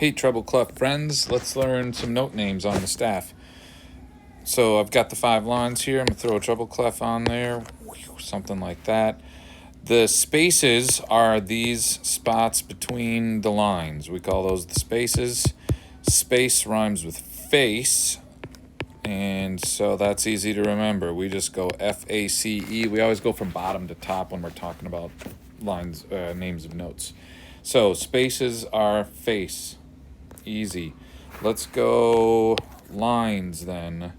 Hey, Treble Clef friends, let's learn some note names on the staff. So I've got the 5 lines here. I'm going to throw a treble clef on there, something like that. The spaces are these spots between the lines. We call those the spaces. Space rhymes with face, and so that's easy to remember. We just go F-A-C-E. We always go from bottom to top when we're talking about lines, names of notes. So spaces are face. Easy. Let's go lines then.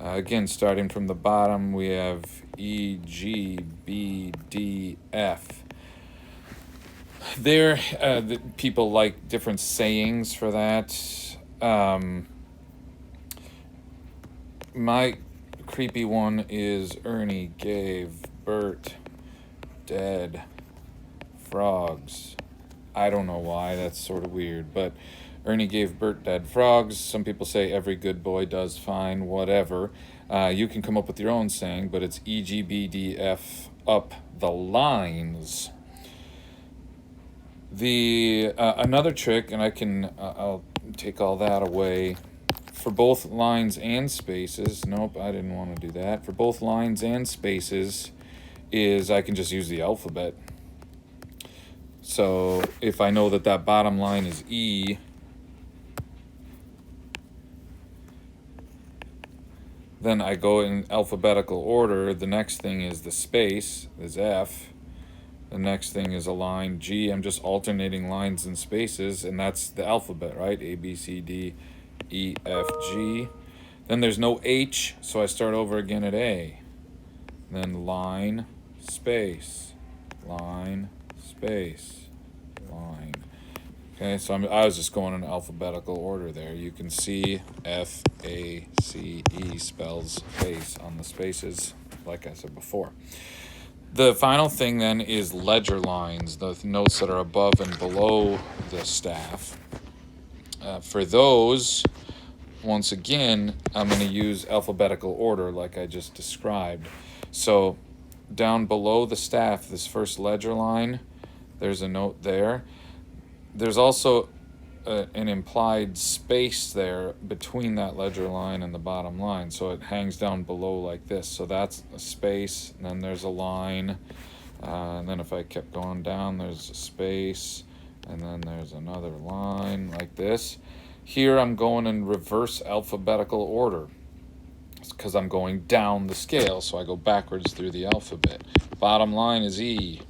Again, starting from the bottom, we have E, G, B, D, F. People like different sayings for that. My creepy one is Ernie gave Bert dead frogs. I don't know why, that's sort of weird, but Ernie gave Bert dead frogs. Some people say every good boy does fine, whatever. You can come up with your own saying, but it's EGBDF up the lines. Another trick, and I'll take all that away. For both lines and spaces, nope, I didn't want to do that. For both lines and spaces is I can just use the alphabet. So if I know that bottom line is E, then I go in alphabetical order. The next thing is the space, is F. The next thing is a line G. I'm just alternating lines and spaces, and that's the alphabet, right? A, B, C, D, E, F, G. Then there's no H, so I start over again at A. Then line, space, line, space, line. Okay, so I was just going in alphabetical order there. You can see F-A-C-E spells face on the spaces, like I said before. The final thing then is ledger lines, the notes that are above and below the staff. For those, once again, I'm going to use alphabetical order like I just described. So down below the staff, this first ledger line, there's a note there. There's also an implied space there between that ledger line and the bottom line, so it hangs down below like this. So that's a space, and then there's a line, and then if I kept going down, there's a space, and then there's another line like this. Here I'm going in reverse alphabetical order because I'm going down the scale, so I go backwards through the alphabet. Bottom line is E,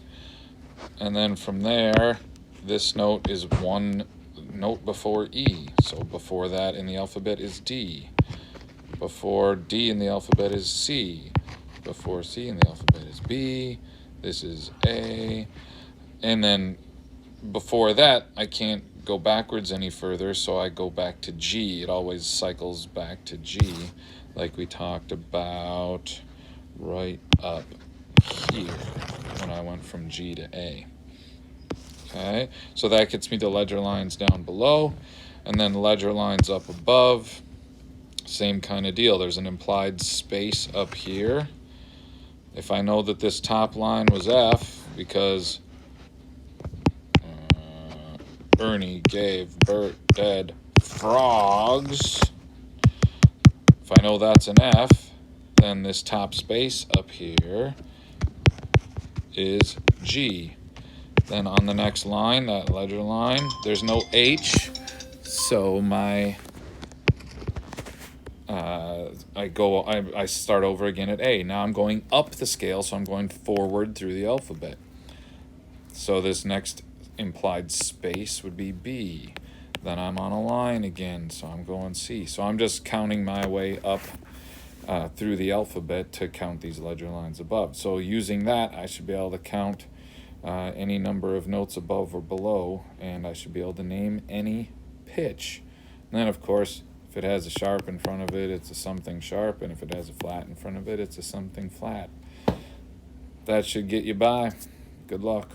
and then from there, this note is one note before E. So before that in the alphabet is D. Before D in the alphabet is C. Before C in the alphabet is B. This is A. And then before that, I can't go backwards any further, so I go back to G. It always cycles back to G, like we talked about right up here when I went from G to A. Okay, so that gets me to ledger lines down below, and then ledger lines up above. Same kind of deal. There's an implied space up here. If I know that this top line was F, because Ernie gave Bert dead frogs, if I know that's an F, then this top space up here is G. Then on the next line, that ledger line, there's no H, so I start over again at A. Now I'm going up the scale, so I'm going forward through the alphabet. So this next implied space would be B. Then I'm on a line again, so I'm going C. So I'm just counting my way up through the alphabet to count these ledger lines above. So using that, I should be able to count any number of notes above or below, and I should be able to name any pitch. And then, of course, if it has a sharp in front of it, it's a something sharp, and if it has a flat in front of it, it's a something flat. That should get you by. Good luck.